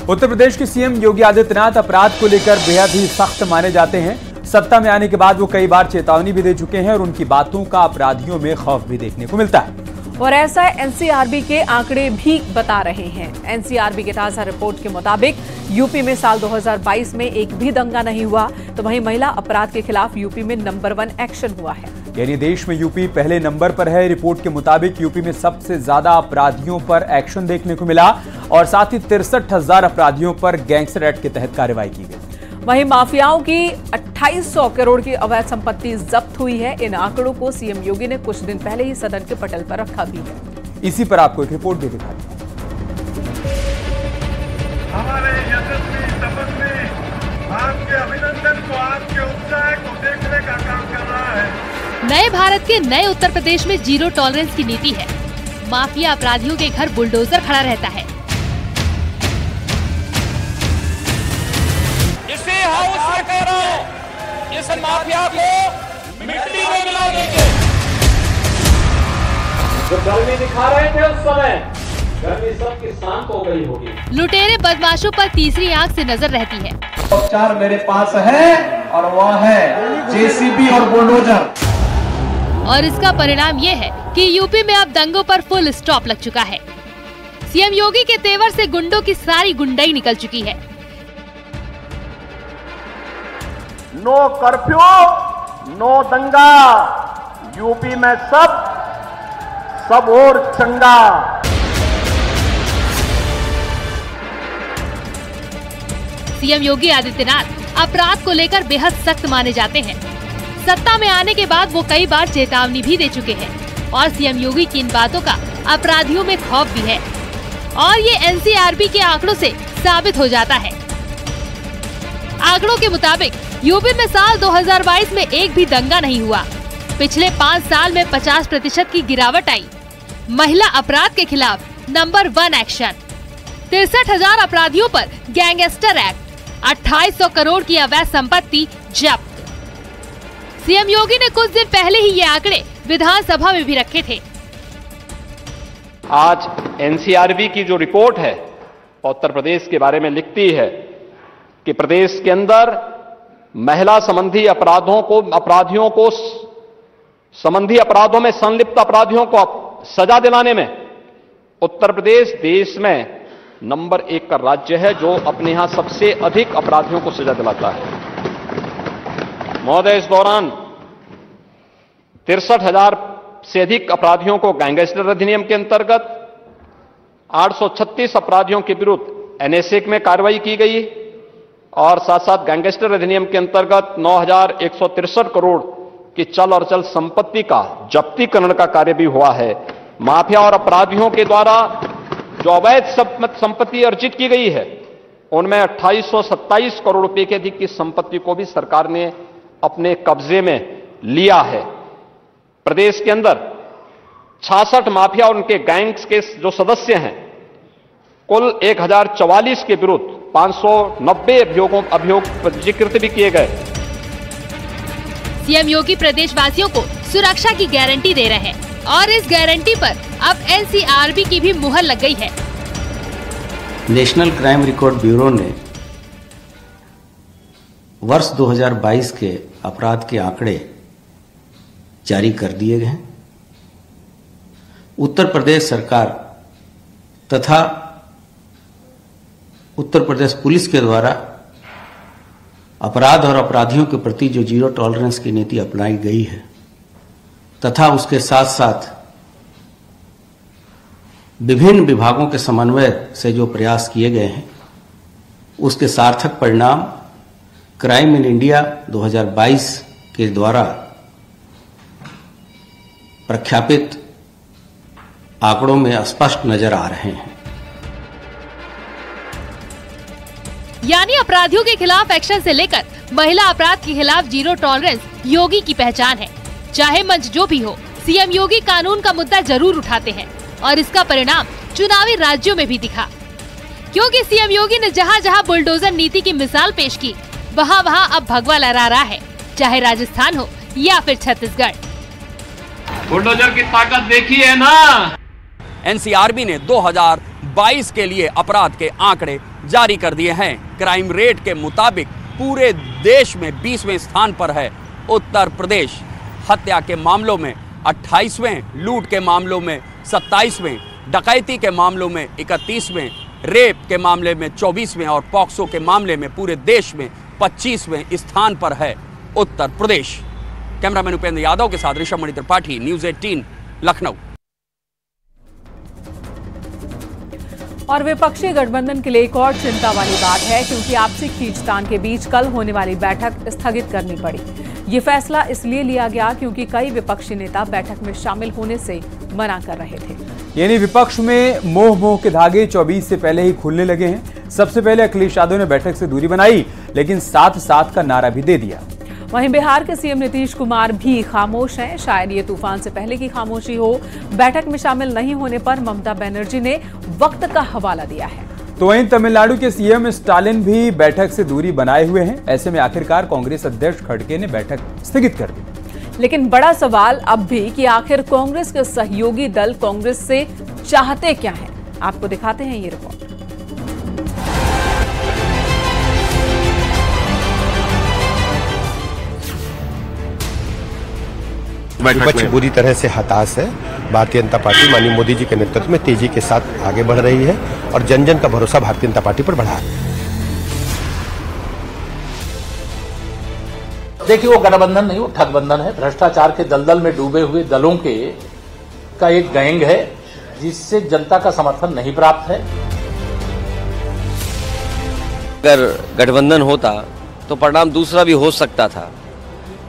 उत्तर प्रदेश के सीएम योगी आदित्यनाथ अपराध को लेकर बेहद ही सख्त माने जाते हैं। सत्ता में आने के बाद वो कई बार चेतावनी भी दे चुके हैं और उनकी बातों का अपराधियों में खौफ भी देखने को मिलता है। और ऐसा एनसीआरबी के आंकड़े भी बता रहे हैं। एनसीआरबी के ताजा रिपोर्ट के मुताबिक यूपी में साल 2022 में एक भी दंगा नहीं हुआ, तो वहीं महिला अपराध के खिलाफ यूपी में नंबर 1 एक्शन हुआ है। यानी देश में यूपी पहले नंबर पर है। रिपोर्ट के मुताबिक यूपी में सबसे ज्यादा अपराधियों पर एक्शन देखने को मिला और साथ ही 63,000 अपराधियों पर गैंगस्टर एक्ट के तहत कार्रवाई की गई। वहीं माफियाओं की 2800 करोड़ की अवैध संपत्ति जब्त हुई है। इन आंकड़ों को सीएम योगी ने कुछ दिन पहले ही सदन के पटल पर रखा भी है। इसी पर आपको एक रिपोर्ट भी दिखा दी। हमारे यशस्वी तपस्वी आपके अभिनंदन को, आपके उत्साह को देखने का काम कर रहा है। नए भारत के नए उत्तर प्रदेश में जीरो टॉलरेंस की नीति है। माफिया अपराधियों के घर बुलडोजर खड़ा रहता है। इसी हाउस में कह रहा हूं, इस माफिया को मिट्टी में मिला देंगे। जो गर्मी दिखा रहे थे उस समय, गर्मी सबकी शांत हो गई होगी। लुटेरे बदमाशों पर तीसरी आंख से नजर रहती है। उपचार मेरे पास है और वह है जेसीबी और बुलडोजर। और इसका परिणाम ये है कि यूपी में अब दंगों पर फुल स्टॉप लग चुका है। सीएम योगी के तेवर से गुंडों की सारी गुंडाई निकल चुकी है। नो कर्फ्यू, नो दंगा, यूपी में सब और चंगा। सीएम योगी आदित्यनाथ अपराध को लेकर बेहद सख्त माने जाते हैं। सत्ता में आने के बाद वो कई बार चेतावनी भी दे चुके हैं और सीएम योगी की इन बातों का अपराधियों में खौफ भी है और ये एनसीआरबी के आंकड़ों से साबित हो जाता है। आंकड़ों के मुताबिक यूपी में साल 2022 में एक भी दंगा नहीं हुआ। पिछले 5 साल में 50% की गिरावट आई। महिला अपराध के खिलाफ नंबर 1 एक्शन, 63,000 अपराधियों पर गैंगस्टर एक्ट, 2800 करोड़ की अवैध संपत्ति जब्त। सीएम योगी ने कुछ दिन पहले ही ये आंकड़े विधानसभा में भी रखे थे। आज एनसीआरबी की जो रिपोर्ट है उत्तर प्रदेश के बारे में लिखती है कि प्रदेश के अंदर महिला संबंधी अपराधियों को संबंधी अपराधों में संलिप्त अपराधियों को सजा दिलाने में उत्तर प्रदेश देश में नंबर 1 का राज्य है जो अपने यहां सबसे अधिक अपराधियों को सजा दिलाता है। महोदय, इस दौरान 63,000 से अधिक अपराधियों को गैंगस्टर अधिनियम के अंतर्गत, 836 अपराधियों के विरुद्ध एनएसए में कार्रवाई की गई और साथ साथ गैंगस्टर अधिनियम के अंतर्गत 9,163 करोड़ की चल और अचल संपत्ति का जब्तीकरण का कार्य भी हुआ है। माफिया और अपराधियों के द्वारा जो अवैध संपत्ति अर्जित की गई है उनमें 2827 करोड़ रुपए के अधिक की संपत्ति को भी सरकार ने अपने कब्जे में लिया है। प्रदेश के अंदर 66 माफिया और उनके गैंग्स के जो सदस्य हैं, कुल 1044 के विरुद्ध 590 अभियोग पंजीकृत भी किए गए। सीएम योगी प्रदेशवासियों को सुरक्षा की गारंटी दे रहे हैं और इस गारंटी पर अब एनसीआरबी की भी मुहर लग गई है। नेशनल क्राइम रिकॉर्ड ब्यूरो ने वर्ष 2022 के अपराध के आंकड़े जारी कर दिए गए हैं। उत्तर प्रदेश सरकार तथा उत्तर प्रदेश पुलिस के द्वारा अपराध और अपराधियों के प्रति जो जीरो टॉलरेंस की नीति अपनाई गई है तथा उसके साथ साथ विभिन्न विभागों के समन्वय से जो प्रयास किए गए हैं उसके सार्थक परिणाम क्राइम इन इंडिया 2022 के द्वारा प्रख्यापित आंकड़ों में स्पष्ट नजर आ रहे हैं। यानी अपराधियों के खिलाफ एक्शन से लेकर महिला अपराध के खिलाफ जीरो टॉलरेंस योगी की पहचान है। चाहे मंच जो भी हो, सीएम योगी कानून का मुद्दा जरूर उठाते हैं और इसका परिणाम चुनावी राज्यों में भी दिखा, क्योंकि सीएम योगी ने जहां जहां बुलडोजर नीति की मिसाल पेश की वहां वहां अब भगवा लहरा रहा है, चाहे राजस्थान हो या फिर छत्तीसगढ़। बुलडोजर की ताकत देखी है ना। एनसीआरबी ने 2022 के लिए अपराध के आंकड़े जारी कर दिए हैं। क्राइम रेट के मुताबिक पूरे देश में 20वें स्थान पर है उत्तर प्रदेश। हत्या के मामलों में 28वें, लूट के मामलों में 27वें, डकैती के मामलों में 31वें, रेप के मामले में 24वें और पॉक्सो के मामले में पूरे देश में 25वें स्थान पर है उत्तर प्रदेश। कैमरामैन उपेंद्र यादव के साथ ऋषभ मणि त्रिपाठी, न्यूज़ 18 लखनऊ। और विपक्षी गठबंधन के लिए एक और चिंता वाली बात है, क्योंकि आपसी खींचतान के बीच कल होने वाली बैठक स्थगित करनी पड़ी। ये फैसला इसलिए लिया गया क्योंकि कई विपक्षी नेता बैठक में शामिल होने से मना कर रहे थे। यानी विपक्ष में मोह के धागे 24 से पहले ही खुलने लगे हैं। सबसे पहले अखिलेश यादव ने बैठक से दूरी बनाई, लेकिन साथ साथ का नारा भी दे दिया। वहीं बिहार के सीएम नीतीश कुमार भी खामोश हैं। शायद ये तूफान से पहले की खामोशी हो। बैठक में शामिल नहीं होने पर ममता बनर्जी ने वक्त का हवाला दिया है। तो वहीं तमिलनाडु के सीएम स्टालिन भी बैठक से दूरी बनाए हुए हैं। ऐसे में आखिरकार कांग्रेस अध्यक्ष खड़गे ने बैठक स्थगित कर दी। लेकिन बड़ा सवाल अब भी कि आखिर कांग्रेस के सहयोगी दल कांग्रेस से चाहते क्या हैं। आपको दिखाते हैं ये रिपोर्ट। विपक्ष बुरी तरह से हताश है। भारतीय जनता पार्टी माननीय मोदी जी के नेतृत्व में तेजी के साथ आगे बढ़ रही है और जन जन का भरोसा भारतीय जनता पार्टी पर बढ़ा है। देखिए, वो गठबंधन नहीं, वो ठगबंधन है। भ्रष्टाचार के दलदल में डूबे हुए दलों का एक गैंग है, जिससे जनता का समर्थन नहीं प्राप्त है। अगर गठबंधन होता तो परिणाम दूसरा भी हो सकता था,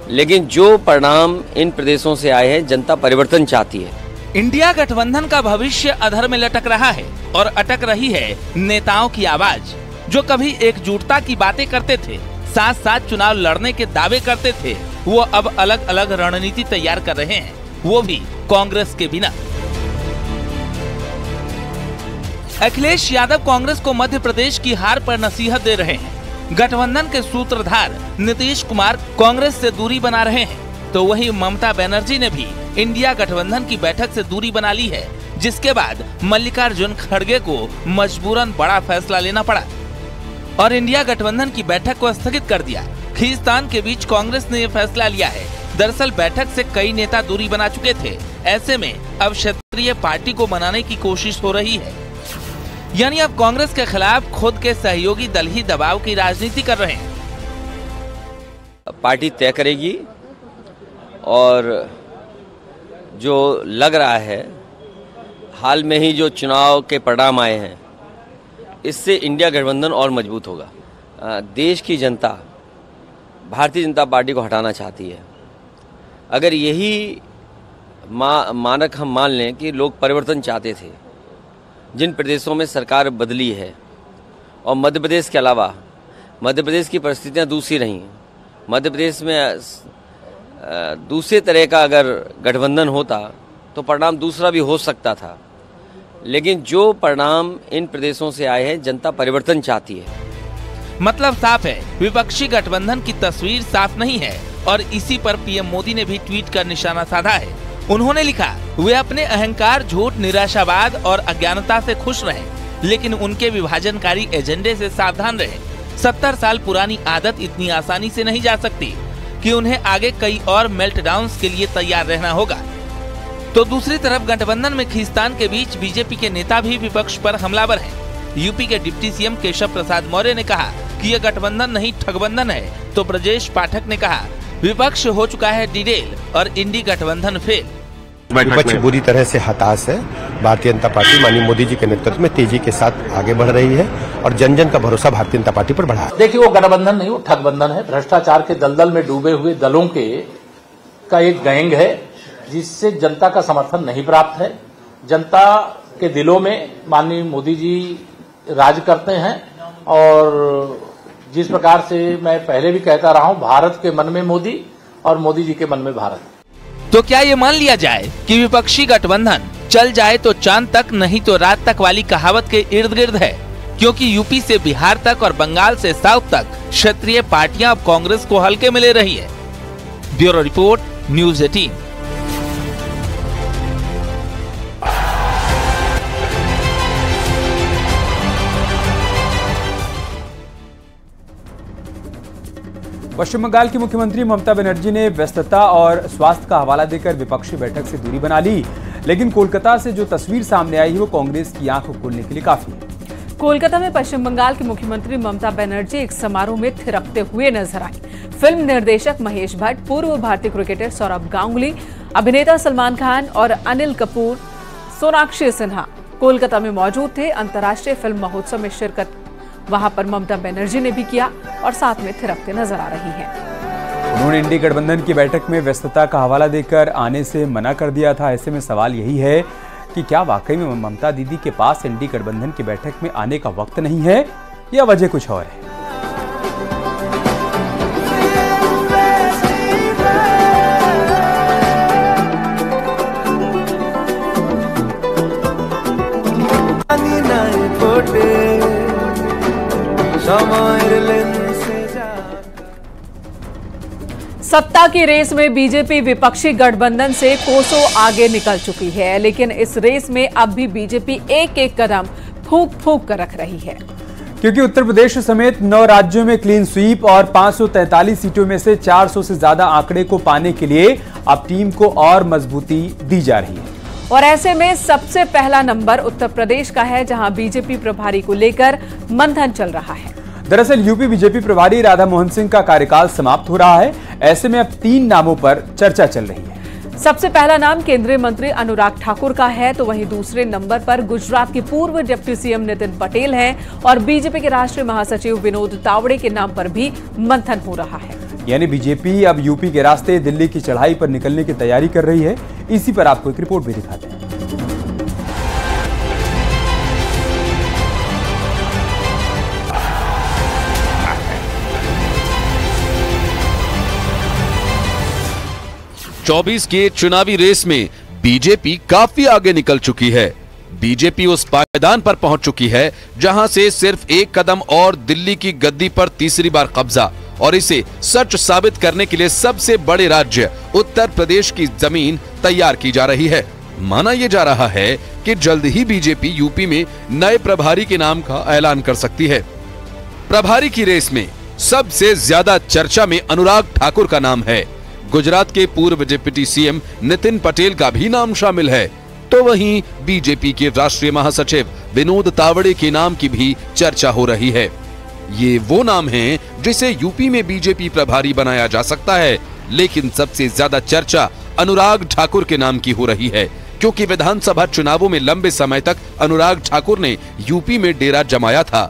लेकिन जो परिणाम इन प्रदेशों से आए हैं, जनता परिवर्तन चाहती है। इंडिया गठबंधन का भविष्य अधर में लटक रहा है और अटक रही है नेताओं की आवाज, जो कभी एकजुटता की बातें करते थे, साथ साथ चुनाव लड़ने के दावे करते थे। वो अब अलग अलग रणनीति तैयार कर रहे हैं, वो भी कांग्रेस के बिना। अखिलेश यादव कांग्रेस को मध्य प्रदेश की हार पर नसीहत दे रहे हैं। गठबंधन के सूत्रधार नीतीश कुमार कांग्रेस से दूरी बना रहे हैं, तो वहीं ममता बनर्जी ने भी इंडिया गठबंधन की बैठक से दूरी बना ली है, जिसके बाद मल्लिकार्जुन खड़गे को मजबूरन बड़ा फैसला लेना पड़ा और इंडिया गठबंधन की बैठक को स्थगित कर दिया। खींचतान के बीच कांग्रेस ने यह फैसला लिया है। दरअसल बैठक से कई नेता दूरी बना चुके थे। ऐसे में अब क्षेत्रीय पार्टी को मनाने की कोशिश हो रही है, यानी अब कांग्रेस के खिलाफ खुद के सहयोगी दल ही दबाव की राजनीति कर रहे हैं। पार्टी तय करेगी और जो लग रहा है हाल में ही जो चुनाव के परिणाम आए हैं, इससे इंडिया गठबंधन और मजबूत होगा। देश की जनता भारतीय जनता पार्टी को हटाना चाहती है। अगर यही मानक हम मान लें कि लोग परिवर्तन चाहते थे, जिन प्रदेशों में सरकार बदली है और मध्य प्रदेश के अलावा मध्य प्रदेश की परिस्थितियां दूसरी रहीं, मध्य प्रदेश में दूसरे तरह का अगर गठबंधन होता तो परिणाम दूसरा भी हो सकता था, लेकिन जो परिणाम इन प्रदेशों से आए हैं, जनता परिवर्तन चाहती है। मतलब साफ है, विपक्षी गठबंधन की तस्वीर साफ नहीं है और इसी पर पीएम मोदी ने भी ट्वीट कर निशाना साधा है। उन्होंने लिखा, वे अपने अहंकार, झूठ, निराशावाद और अज्ञानता से खुश रहें, लेकिन उनके विभाजनकारी एजेंडे से सावधान रहें। 70 साल पुरानी आदत इतनी आसानी से नहीं जा सकती कि उन्हें आगे कई और मेल्टडाउन्स के लिए तैयार रहना होगा। तो दूसरी तरफ गठबंधन में खींचतान के बीच बीजेपी के नेता भी विपक्ष पर हमलावर हैं। यूपी के डिप्टी सीएम केशव प्रसाद मौर्य ने कहा कि यह गठबंधन नहीं ठगबंधन है, तो ब्रजेश पाठक ने कहा विपक्ष हो चुका है डिडेल और इंडी गठबंधन फेल। विपक्ष बुरी तरह से हताश है। भारतीय जनता पार्टी माननीय मोदी जी के नेतृत्व में तेजी के साथ आगे बढ़ रही है और जन जन का भरोसा भारतीय जनता पार्टी पर बढ़ा है। देखिए, वो गठबंधन नहीं, वो ठगबंधन है। भ्रष्टाचार के दलदल में डूबे हुए दलों का एक गैंग है, जिससे जनता का समर्थन नहीं प्राप्त है। जनता के दिलों में माननीय मोदी जी राज करते हैं और जिस प्रकार से मैं पहले भी कहता रहा हूं, भारत के मन में मोदी और मोदी जी के मन में भारत। तो क्या ये मान लिया जाए कि विपक्षी गठबंधन चल जाए तो चांद तक, नहीं तो रात तक वाली कहावत के इर्द गिर्द है? क्योंकि यूपी से बिहार तक और बंगाल से साउथ तक क्षेत्रीय पार्टियां अब कांग्रेस को हल्के में ले रही है। Bureau report, news 18। पश्चिम बंगाल की मुख्यमंत्री ममता बनर्जी ने व्यस्तता और स्वास्थ्य का हवाला देकर विपक्षी बैठक से दूरी बना ली, लेकिन कोलकाता से जो तस्वीर सामने आई है वो कांग्रेस की आंख खोलने के लिए काफी है। कोलकाता में पश्चिम बंगाल की मुख्यमंत्री ममता बनर्जी एक समारोह में थिरकते हुए नजर आई। फिल्म निर्देशक महेश भट्ट, पूर्व भारतीय क्रिकेटर सौरभ गांगुली, अभिनेता सलमान खान और अनिल कपूर, सोनाक्षी सिन्हा कोलकाता में मौजूद थे। अंतर्राष्ट्रीय फिल्म महोत्सव में शिरकत वहां पर ममता बनर्जी ने भी किया और साथ में थिरकते नजर आ रही हैं। उन्होंने इंडी गठबंधन की बैठक में व्यस्तता का हवाला देकर आने से मना कर दिया था। ऐसे में सवाल यही है कि क्या वाकई में ममता दीदी के पास इंडी गठबंधन की बैठक में आने का वक्त नहीं है या वजह कुछ और है? सत्ता की रेस में बीजेपी विपक्षी गठबंधन से कोसों आगे निकल चुकी है, लेकिन इस रेस में अब भी बीजेपी एक एक कदम फूंक फूंक कर रख रही है, क्योंकि उत्तर प्रदेश समेत 9 राज्यों में क्लीन स्वीप और 543 सीटों में से 400 से ज्यादा आंकड़े को पाने के लिए अब टीम को और मजबूती दी जा रही है। और ऐसे में सबसे पहला नंबर उत्तर प्रदेश का है, जहां बीजेपी प्रभारी को लेकर मंथन चल रहा है। दरअसल यूपी बीजेपी प्रभारी राधा मोहन सिंह का कार्यकाल समाप्त हो रहा है। ऐसे में अब 3 नामों पर चर्चा चल रही है। सबसे पहला नाम केंद्रीय मंत्री अनुराग ठाकुर का है, तो वहीं दूसरे नंबर पर गुजरात के पूर्व डिप्टी सीएम नितिन पटेल हैं और बीजेपी के राष्ट्रीय महासचिव विनोद तावड़े के नाम पर भी मंथन हो रहा है। यानी बीजेपी अब यूपी के रास्ते दिल्ली की चढ़ाई पर निकलने की तैयारी कर रही है। इसी पर आपको एक रिपोर्ट भी दिखाते हैं। चौबीस के चुनावी रेस में बीजेपी काफी आगे निकल चुकी है। बीजेपी उस पायदान पर पहुंच चुकी है जहां से सिर्फ एक कदम और दिल्ली की गद्दी पर तीसरी बार कब्जा, और इसे सच साबित करने के लिए सबसे बड़े राज्य उत्तर प्रदेश की जमीन तैयार की जा रही है। माना यह जा रहा है कि जल्द ही बीजेपी यूपी में नए प्रभारी के नाम का ऐलान कर सकती है। प्रभारी की रेस में सबसे ज्यादा चर्चा में अनुराग ठाकुर का नाम है। गुजरात के पूर्व डिप्टी सीएम नितिन पटेल का भी नाम शामिल है। तो वहीं बीजेपी के राष्ट्रीय महासचिव विनोद तावड़े के नाम की भी चर्चा हो रही है। ये वो नाम हैं जिसे यूपी में बीजेपी प्रभारी बनाया जा सकता है, लेकिन सबसे ज्यादा चर्चा अनुराग ठाकुर के नाम की हो रही है, क्योंकि विधानसभा चुनावों में लंबे समय तक अनुराग ठाकुर ने यूपी में डेरा जमाया था।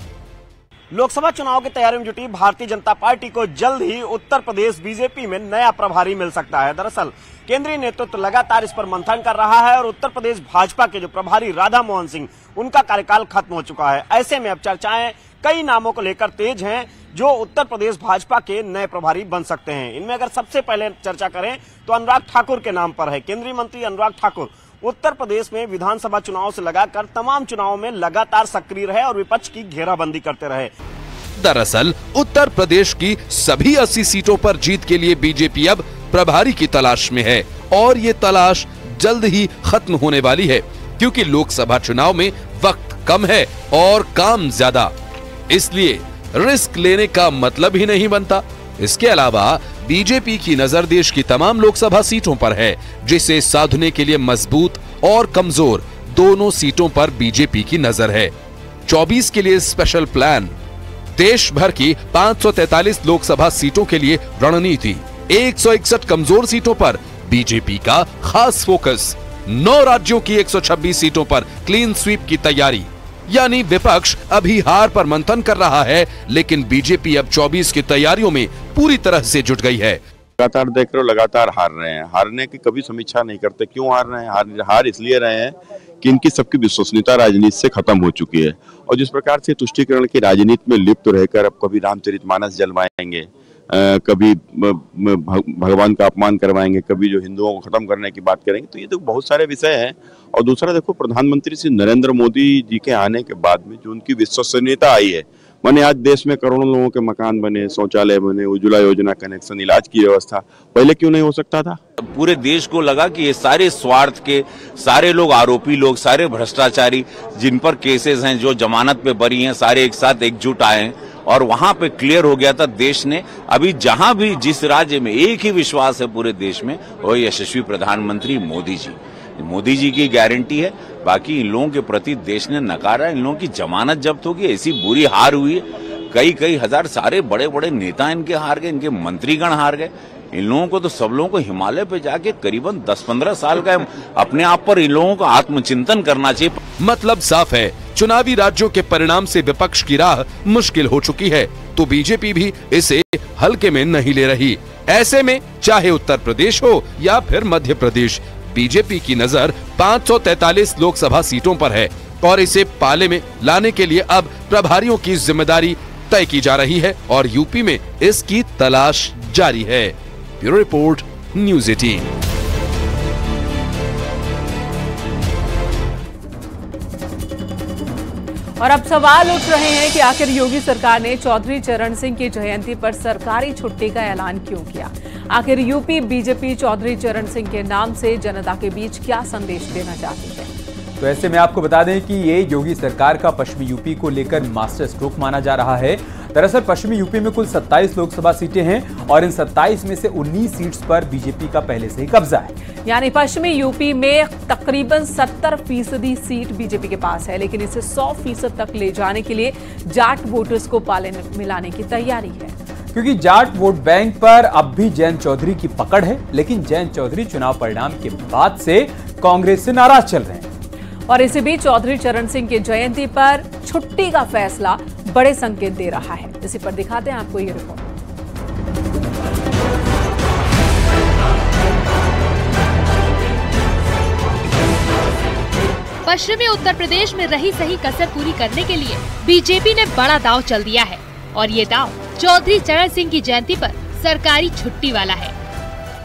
लोकसभा चुनाव की तैयारी में जुटी भारतीय जनता पार्टी को जल्द ही उत्तर प्रदेश बीजेपी में नया प्रभारी मिल सकता है। दरअसल केंद्रीय नेतृत्व लगातार इस पर मंथन कर रहा है और उत्तर प्रदेश भाजपा के जो प्रभारी राधा मोहन सिंह, उनका कार्यकाल खत्म हो चुका है। ऐसे में अब चर्चाएं कई नामों को लेकर तेज हैं जो उत्तर प्रदेश भाजपा के नए प्रभारी बन सकते हैं। इनमें अगर सबसे पहले चर्चा करें तो अनुराग ठाकुर के नाम पर है। केंद्रीय मंत्री अनुराग ठाकुर उत्तर प्रदेश में विधानसभा चुनाव से लगाकर तमाम चुनावों में लगातार सक्रिय रहे और विपक्ष की घेराबंदी करते रहे। दरअसल उत्तर प्रदेश की सभी 80 सीटों पर जीत के लिए बीजेपी अब प्रभारी की तलाश में है, और ये तलाश जल्द ही खत्म होने वाली है, क्योंकि लोकसभा चुनाव में वक्त कम है और काम ज्यादा। इसलिए रिस्क लेने का मतलब ही नहीं बनता। इसके अलावा बीजेपी की नजर देश की तमाम लोकसभा सीटों पर है, जिसे साधने के लिए मजबूत और कमजोर दोनों सीटों पर बीजेपी की नजर है। 24 के लिए स्पेशल प्लान, देश भर की 543 लोकसभा सीटों के लिए रणनीति, 161 कमजोर सीटों पर बीजेपी का खास फोकस, 9 राज्यों की 126 सीटों पर क्लीन स्वीप की तैयारी। यानी विपक्ष अभी हार पर मंथन कर रहा है, लेकिन बीजेपी अब 24 की तैयारियों में पूरी तरह से जुट गई है। लगातार देख रहे हो, लगातार हार रहे हैं। हारने की कभी समीक्षा नहीं करते, क्यों हार रहे हैं? हार इसलिए रहे हैं कि इनकी सबकी विश्वसनीयता राजनीति से खत्म हो चुकी है, और जिस प्रकार से तुष्टीकरण की राजनीति में लिप्त रहकर अब कभी रामचरितमानस जलवाएंगे, कभी भगवान का अपमान करवाएंगे, कभी जो हिंदुओं को खत्म करने की बात करेंगे, तो ये तो बहुत सारे विषय हैं। और दूसरा देखो, प्रधानमंत्री श्री नरेंद्र मोदी जी के आने के बाद में जो उनकी विश्वसनीयता आई है, माने आज देश में करोड़ों लोगों के मकान बने, शौचालय बने, उज्ज्वला योजना कनेक्शन, इलाज की व्यवस्था, पहले क्यों नहीं हो सकता था? पूरे देश को लगा कि ये सारे स्वार्थ के, सारे लोग आरोपी लोग, सारे भ्रष्टाचारी जिन पर केसेस हैं, जो जमानत पे बरी हैं, सारे एक साथ एकजुट आए हैं और वहां पे क्लियर हो गया था देश ने। अभी जहां भी जिस राज्य में एक ही विश्वास है पूरे देश में, वो यशस्वी प्रधानमंत्री मोदी जी की गारंटी है। बाकी इन लोगों के प्रति देश ने नकारा, इन लोगों की जमानत जब्त होगी, ऐसी बुरी हार हुई है। कई हजार सारे बड़े बड़े नेता इनके हार गए, इनके मंत्रीगण हार गए। इन लोगों को तो सब लोगों को हिमालय पे जाके करीबन 10-15 साल का अपने आप पर इन लोगों को आत्मचिंतन करना चाहिए। मतलब साफ है, चुनावी राज्यों के परिणाम से विपक्ष की राह मुश्किल हो चुकी है, तो बीजेपी भी इसे हल्के में नहीं ले रही। ऐसे में चाहे उत्तर प्रदेश हो या फिर मध्य प्रदेश, बीजेपी की नजर 543 लोकसभा सीटों पर है और इसे पाले में लाने के लिए अब प्रभारियों की जिम्मेदारी तय की जा रही है और यूपी में इसकी तलाश जारी है। Bureau report, news 18। और अब सवाल उठ रहे हैं कि आखिर योगी सरकार ने चौधरी चरण सिंह की जयंती पर सरकारी छुट्टी का ऐलान क्यों किया? आखिर यूपी बीजेपी चौधरी चरण सिंह के नाम से जनता के बीच क्या संदेश देना चाहती है? तो ऐसे में आपको बता दें कि ये योगी सरकार का पश्चिमी यूपी को लेकर मास्टर स्ट्रोक माना जा रहा है। दरअसल पश्चिमी यूपी में कुल 27 लोकसभा सीटें हैं और इन 27 में से 19 सीट्स पर बीजेपी का पहले से ही कब्जा है। यानी पश्चिमी यूपी में तकरीबन 70% सीट बीजेपी के पास है, लेकिन इसे 100% तक ले जाने के लिए जाट वोटर्स को पाले में मिलाने की तैयारी है। क्योंकि जाट वोट बैंक पर अब भी जयंत चौधरी की पकड़ है, लेकिन जयंत चौधरी चुनाव परिणाम के बाद से कांग्रेस से नाराज चल रहे हैं। और इसी बीच चौधरी चरण सिंह की जयंती पर छुट्टी का फैसला बड़े संकेत दे रहा है। इसी पर दिखाते हैं आपको ये रिपोर्ट। पश्चिमी उत्तर प्रदेश में रही सही कसर पूरी करने के लिए बीजेपी ने बड़ा दांव चल दिया है और ये दांव चौधरी चरण सिंह की जयंती पर सरकारी छुट्टी वाला है।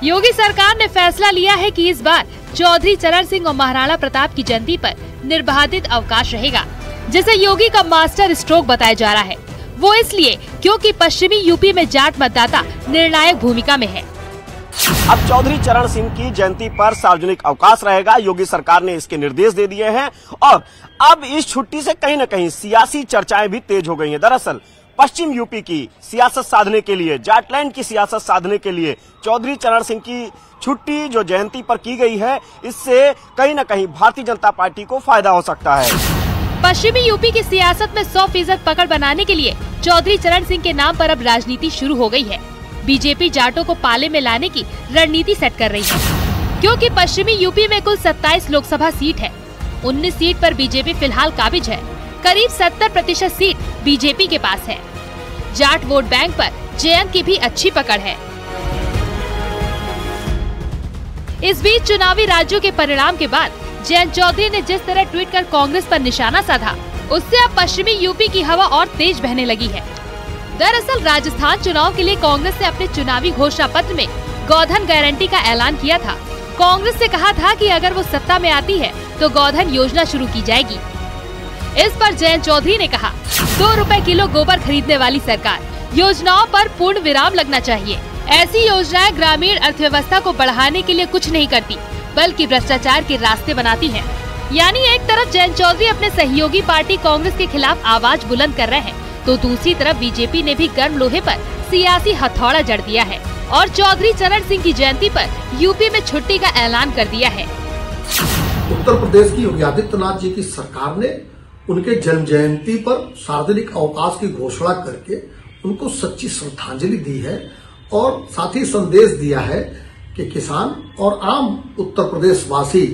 योगी सरकार ने फैसला लिया है कि इस बार चौधरी चरण सिंह और महाराणा प्रताप की जयंती पर निर्बाधित अवकाश रहेगा, जिसे योगी का मास्टर स्ट्रोक बताया जा रहा है। वो इसलिए क्योंकि पश्चिमी यूपी में जाट मतदाता निर्णायक भूमिका में है। अब चौधरी चरण सिंह की जयंती पर सार्वजनिक अवकाश रहेगा। योगी सरकार ने इसके निर्देश दे दिए हैं और अब इस छुट्टी से कहीं न कहीं सियासी चर्चाएं भी तेज हो गई हैं। दरअसल पश्चिम यूपी की सियासत साधने के लिए, जाटलैंड की सियासत साधने के लिए चौधरी चरण सिंह की छुट्टी जो जयंती पर की गई है, इससे कहीं न कहीं भारतीय जनता पार्टी को फायदा हो सकता है। पश्चिमी यूपी की सियासत में 100% पकड़ बनाने के लिए चौधरी चरण सिंह के नाम पर अब राजनीति शुरू हो गई है। बीजेपी जाटों को पाले में लाने की रणनीति सेट कर रही है, क्योंकि पश्चिमी यूपी में कुल 27 लोकसभा सीट है। 19 सीट पर बीजेपी फिलहाल काबिज है। करीब 70% सीट बीजेपी के पास है। जाट वोट बैंक पर जयंत की भी अच्छी पकड़ है। इस बीच चुनावी राज्यों के परिणाम के बाद जयंत चौधरी ने जिस तरह ट्वीट कर कांग्रेस पर निशाना साधा, उससे अब पश्चिमी यूपी की हवा और तेज बहने लगी है। दरअसल राजस्थान चुनाव के लिए कांग्रेस ने अपने चुनावी घोषणा पत्र में गोधन गारंटी का ऐलान किया था। कांग्रेस से कहा था कि अगर वो सत्ता में आती है तो गोधन योजना शुरू की जाएगी। इस पर जयंत चौधरी ने कहा, 2 रुपए किलो गोबर खरीदने वाली सरकार, योजनाओं पर पूर्ण विराम लगना चाहिए। ऐसी योजनाएं ग्रामीण अर्थव्यवस्था को बढ़ाने के लिए कुछ नहीं करती, बल्कि भ्रष्टाचार के रास्ते बनाती हैं। यानी एक तरफ जयंत चौधरी अपने सहयोगी पार्टी कांग्रेस के खिलाफ आवाज बुलंद कर रहे हैं, तो दूसरी तरफ बीजेपी ने भी गर्म लोहे पर सियासी हथौड़ा जड़ दिया है और चौधरी चरण सिंह की जयंती पर यूपी में छुट्टी का ऐलान कर दिया है। उत्तर प्रदेश की योगी आदित्यनाथ जी की सरकार ने उनके जन्म जयंती पर सार्वजनिक अवकाश की घोषणा करके उनको सच्ची श्रद्धांजलि दी है और साथ ही संदेश दिया है कि किसान और आम उत्तर प्रदेश वासी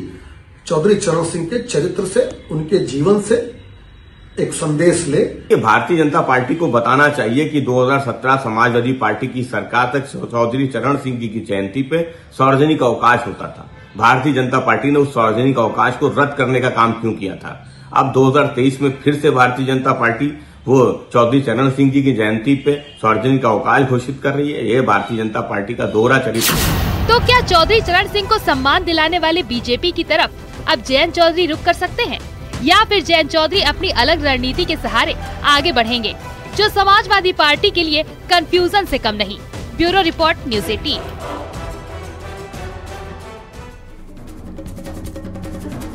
चौधरी चरण सिंह के चरित्र से, उनके जीवन से एक संदेश ले। भारतीय जनता पार्टी को बताना चाहिए कि 2017 समाजवादी पार्टी की सरकार तक चौधरी चरण सिंह की जयंती पे सार्वजनिक अवकाश होता था। भारतीय जनता पार्टी ने उस सार्वजनिक अवकाश को रद्द करने का काम क्यों किया था? अब 2023 में फिर से भारतीय जनता पार्टी वो चौधरी चरण सिंह जी की जयंती पे सार्वजनिक अवकाश घोषित कर रही है। ये भारतीय जनता पार्टी का दोहरा चरित्र है। तो क्या चौधरी चरण सिंह को सम्मान दिलाने वाले बीजेपी की तरफ अब जयंत चौधरी रुख कर सकते हैं, या फिर जयंत चौधरी अपनी अलग रणनीति के सहारे आगे बढ़ेंगे, जो समाजवादी पार्टी के लिए कंफ्यूजन से कम नहीं। Bureau report, news 18।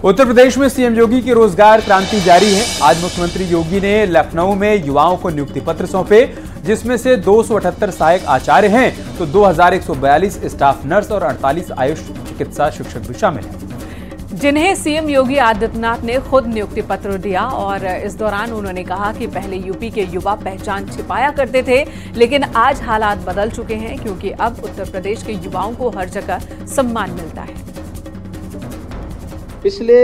Uttar Pradesh में सीएम योगी की रोजगार क्रांति जारी है। आज मुख्यमंत्री योगी ने लखनऊ में युवाओं को नियुक्ति पत्र सौंपे, जिसमें से 278 सहायक आचार्य हैं तो 2142 स्टाफ नर्स और 48 आयुष चिकित्सा शिक्षक भी शामिल हैं, जिन्हें सीएम योगी आदित्यनाथ ने खुद नियुक्ति पत्र दिया। और इस दौरान उन्होंने कहा कि पहले यूपी के युवा पहचान छिपाया करते थे, लेकिन आज हालात बदल चुके हैं, क्योंकि अब उत्तर प्रदेश के युवाओं को हर जगह सम्मान मिलता है। पिछले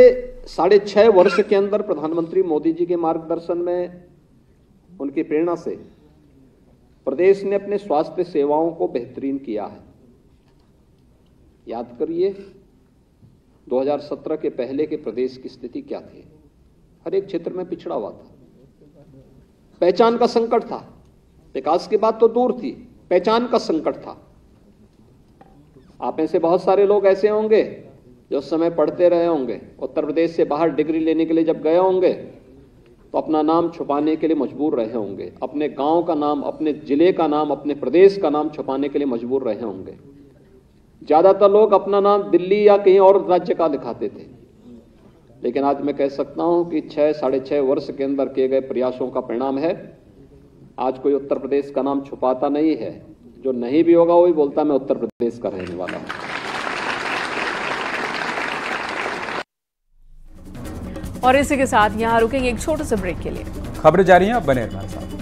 6.5 वर्ष के अंदर प्रधानमंत्री मोदी जी के मार्गदर्शन में, उनकी प्रेरणा से प्रदेश ने अपने स्वास्थ्य सेवाओं को बेहतरीन किया है। याद करिए 2017 के पहले के प्रदेश की स्थिति क्या थी। हर एक क्षेत्र में पिछड़ा हुआ था, पहचान का संकट था। विकास की बात तो दूर थी, पहचान का संकट था। आप में से बहुत सारे लोग ऐसे होंगे जो उस समय पढ़ते रहे होंगे, उत्तर प्रदेश से बाहर डिग्री लेने के लिए जब गए होंगे तो अपना नाम छुपाने के लिए मजबूर रहे होंगे, अपने गांव का नाम, अपने जिले का नाम, अपने प्रदेश का नाम छुपाने के लिए मजबूर रहे होंगे। ज्यादातर लोग अपना नाम दिल्ली या कहीं और राज्य का दिखाते थे, लेकिन आज मैं कह सकता हूं कि 6-6.5 वर्ष के अंदर किए गए प्रयासों का परिणाम है। आज कोई उत्तर प्रदेश का नाम छुपाता नहीं है, जो नहीं भी होगा वही बोलता मैं उत्तर प्रदेश का रहने वाला हूं। और इसी के साथ यहां रुकेंगे एक छोटे से ब्रेक के लिए। खबरें जारी हैं, आप बने हमारे साथ।